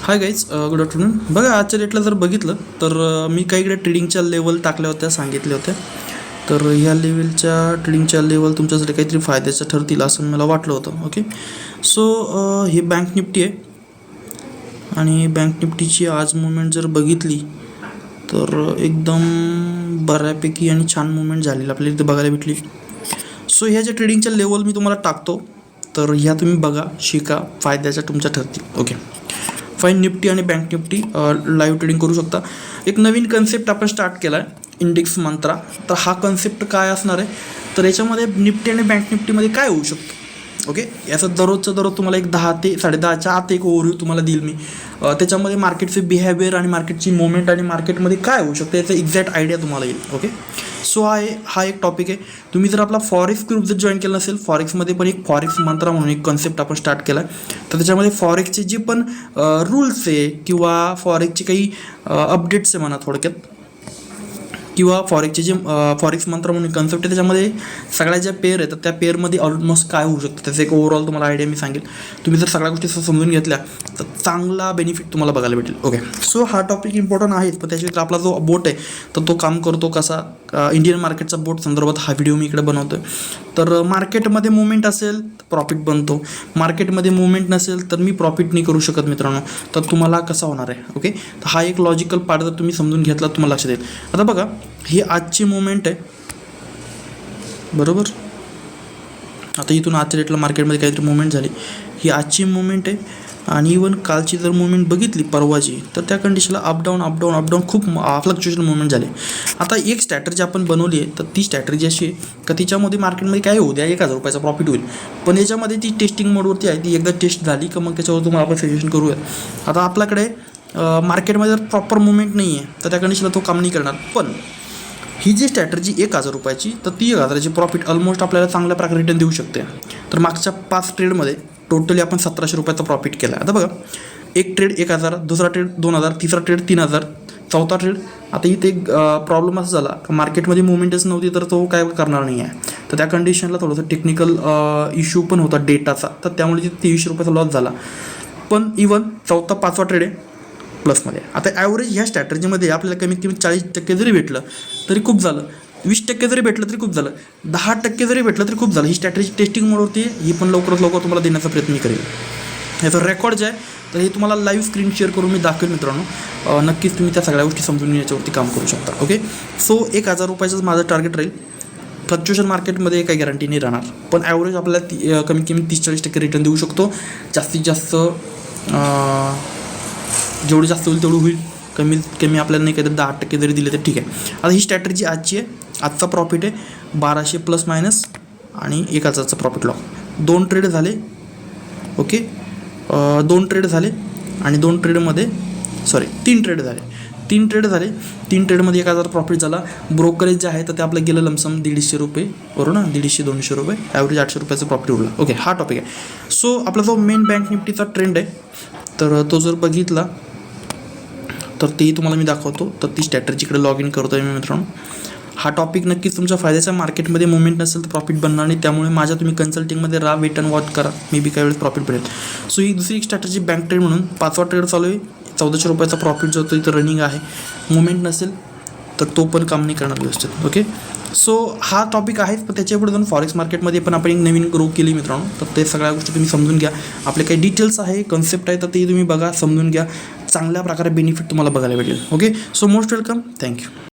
Hi guys, good afternoon. बघा आजच्या डेटला जर बघितलं तर मी काही इकडे ट्रेडिंगच्या लेवल टाकल्या होत्या, सांगितल्या होत्या. तर ह्या लेवलच्या ट्रेडिंगच्या लेवल तुमच्यासाठी काहीतरी फायद्याचं ठरतील असं मला वाटलं होतं. ओके, सो हे बँक निफ्टी आहे आणि बँक निफ्टीची आज मुवमेंट जर बघितली तर एकदम बऱ्यापैकी आणि छान मुवमेंट झालेली आपल्याला इथे बघायला भेटली. सो ह्या ज्या ट्रेडिंगच्या लेवल मी तुम्हाला टाकतो तर ह्या तुम्ही बघा, शिका, फायद्याच्या तुमच्या ठरतील. Okay fine. निफ्टी आणि बँक निफ्टी लाईव्ह ट्रेडिंग करू शकता. एक नवीन कन्सेप्ट आपण स्टार्ट केला आहे, इंडेक्स मंत्रा. तर हा कन्सेप्ट काय असणार आहे, तर याच्यामध्ये निफ्टी आणि बँक निफ्टीमध्ये काय होऊ शकतं. ओके, याचं दररोज तुम्हाला एक 10 ते 10:30च्या आत एक ओव्हरव्ह्यू तुम्हाला देईल मी. त्याच्यामध्ये मार्केटचे बिहेवियर आणि मार्केटची मुवमेंट आणि मार्केटमध्ये काय होऊ शकतं याचं एक्झॅक्ट आयडिया तुम्हाला येईल. ओके, सो हा एक टॉपिक आहे. तुम्ही जर आपला फॉरेक्स ग्रुप जर जॉईन केला नसेल, फॉरेक्समध्ये पण एक फॉरेक्स मंत्रा म्हणून एक कन्सेप्ट आपण स्टार्ट केला आहे. तर त्याच्यामध्ये फॉरेक्सचे जे पण रूल्स आहे किंवा फॉरेक्सचे काही अपडेट्स आहे म्हणा थोडक्यात, किंवा फॉरेक्सचे जे फॉरेक्स मंत्र म्हणून कन्सेप्ट आहे त्याच्यामध्ये सगळ्या ज्या पेअर आहेत त्या पेअरमध्ये ऑलमोस्ट काय होऊ शकतं त्याचं एक ओव्हरऑल तुम्हाला आयडिया मी सांगेल. तुम्ही जर सगळ्या गोष्टी समजून घेतल्या तर चांगला बेनिफिट तुम्हाला बघायला भेटेल. ओके, सो हा टॉपिक इम्पॉर्टंट आहेच, पण त्याच्यावर आपला जो बोट आहे तर तो काम करतो कसा, इंडियन मार्केटचा बोट संदर्भात हा व्हिडिओ मी इकडे बनवतो आहे. तर मार्केटमध्ये मुवमेंट असेल तर प्रॉफिट बनतो, मार्केटमध्ये मुवमेंट नसेल तर मी प्रॉफिट नाही करू शकत मित्रांनो. तर तुम्हाला कसा होणार आहे. ओके, तर हा एक लॉजिकल पार्ट जर तुम्ही समजून घेतला तुम्हाला लक्षात येईल. आता बघा, ही आजची मुवमेंट आहे बरोबर. आता इथून आजच्या डेटला मार्केटमध्ये काहीतरी मुवमेंट झाली, ही आजची मुवमेंट आहे. आणि इवन कालची जर मुवमेंट बघितली परवाची तर त्या कंडिशनला अपडाऊन खूप फ्लक्च्युएशन मुवमेंट झाले. आता एक स्ट्रॅटर्जी आपण बनवली आहे, तर ती स्ट्रॅटर्जी अशी आहे का तिच्यामध्ये मार्केटमध्ये काय होऊ द्या 1,000 रुपयाचा प्रॉफिट होईल, पण याच्यामध्ये ती टेस्टिंग मोडवरती आहे. ती एकदा टेस्ट झाली का मग त्याच्यावर तुम्हाला आपण सजेशन करूया. आता आपल्याकडे मार्केटमध्ये जर प्रॉपर मुवमेंट नाही आहे तर त्या कंडिशनला तो काम नाही करणार. पण ही जी स्ट्रॅटर्जी 1,000 रुपयाची, तर ती 1,000ची प्रॉफिट ऑलमोस्ट आपल्याला चांगल्या प्रकारे रिटर्न देऊ शकते. तर मागच्या 5 ट्रेडमध्ये टोटली आपण 1,700 रुपयाचा प्रॉफिट केला. आता बघा, एक ट्रेड 1,000, दुसरा ट्रेड 2,000, तिसरा ट्रेड 3,000, चौथा ट्रेड. आता इथे एक प्रॉब्लेम असा झाला की मार्केटमध्ये मुवमेंटच नव्हती तर तो काय करणार नाही आहे. तर त्या कंडिशनला थोडंसं टेक्निकल इश्यू पण होता डेटाचा, तर त्यामुळे 2300 रुपयाचा लॉस झाला. पण इवन चौथा 5वा ट्रेड आहे प्लसमध्ये. आता ॲव्हरेज ह्या स्ट्रॅटर्जीमध्ये आपल्याला कमीत कमी 40% जरी भेटलं तरी खूप झालं, 20% जरी भेटलं तरी खूप झालं, 10% जरी भेटलं तरी खूप झालं. ही स्ट्रॅटर्जी टेस्टिंग मोडवरती ही पण लवकरात लवकर तुम्हाला देण्याचा प्रयत्न मी करेल. याचं रेकॉर्ड जे आहे तर हे तुम्हाला लाईव्ह स्क्रीन शेअर करून मी दाखवेल मित्रांनो. नक्कीच तुम्ही त्या सगळ्या गोष्टी समजून याच्यावरती काम करू शकता. ओके, सो 1,000 रुपयाचंच माझं टार्गेट राहील. फ्लक्च्युएशन मार्केटमध्ये काही गॅरंटी नाही राहणार, पण ॲव्हरेज आपल्याला कमीत कमी 30-40% रिटर्न देऊ शकतो. जास्तीत जास्त जेवढं जास्त होईल तेवढं होईल, कमीत कमी आपल्याला नाही काहीतरी 10% जरी दिले तर ठीक आहे. आता ही स्ट्रॅटर्जी आजची आहे. आजचा प्रॉफिट आहे 1200 प्लस मायनस आणि 1,000चा प्रॉफिट लॉस. 2 ट्रेड झाले. ओके, 2 ट्रेड झाले आणि 2 ट्रेडमध्ये 3 ट्रेड झाले. 3 ट्रेड झाले, 3 ट्रेडमध्ये 1,000 प्रॉफिट झाला. ब्रोकरेज जे आहे तर ते आपलं गेलं लमसम 150 रुपये बरोबर ना, 150-200 रुपये, ॲव्हरेज 800 रुपयाचा प्रॉफिट उरला. ओके, हा टॉपिक आहे. सो आपला जो मेन बँक निफ्टीचा ट्रेंड आहे तर तो जर बघितला तर तेही तुम्हाला मी दाखवतो. तर ती स्ट्रॅटर्जीकडे लॉग इन करतो आहे मी मित्रांनो. हा टॉपिक नक्कीच तुमच्या फायद्याचा. मार्केटमध्ये मुवमेंट नसेल तर प्रॉफिट बनणार नाही, त्यामुळे माझ्या तुम्ही कन्सल्टिंगमध्ये राहा, वेट अँड वॉच करा, मे बी काही वेळेस प्रॉफिट भेटेल. सो ही दुसरी एक स्ट्रॅटर्जी बँक ट्रेड म्हणून 5वा ट्रेड चालू आहे. 1,400 रुपयाचा प्रॉफिट जो होतो इथं रनिंग आहे. मुवमेंट नसेल तर तो पण काम नाही करणार व्यवस्थित. ओके, सो हा टॉपिक आहेच, पण त्याच्यापुढे जाऊन फॉरेक्स मार्केटमध्ये पण आपण एक नवीन ग्रो केली मित्रांनो. तर ते सगळ्या गोष्टी तुम्ही समजून घ्या. आपले काही डिटेल्स आहे, कन्सेप्ट आहे, तर ते तुम्ही बघा, समजून घ्या. चांगल्या प्रकारे बेनिफिट तुम्हाला बघायला भेटेल. Okay, so most welcome, thank you.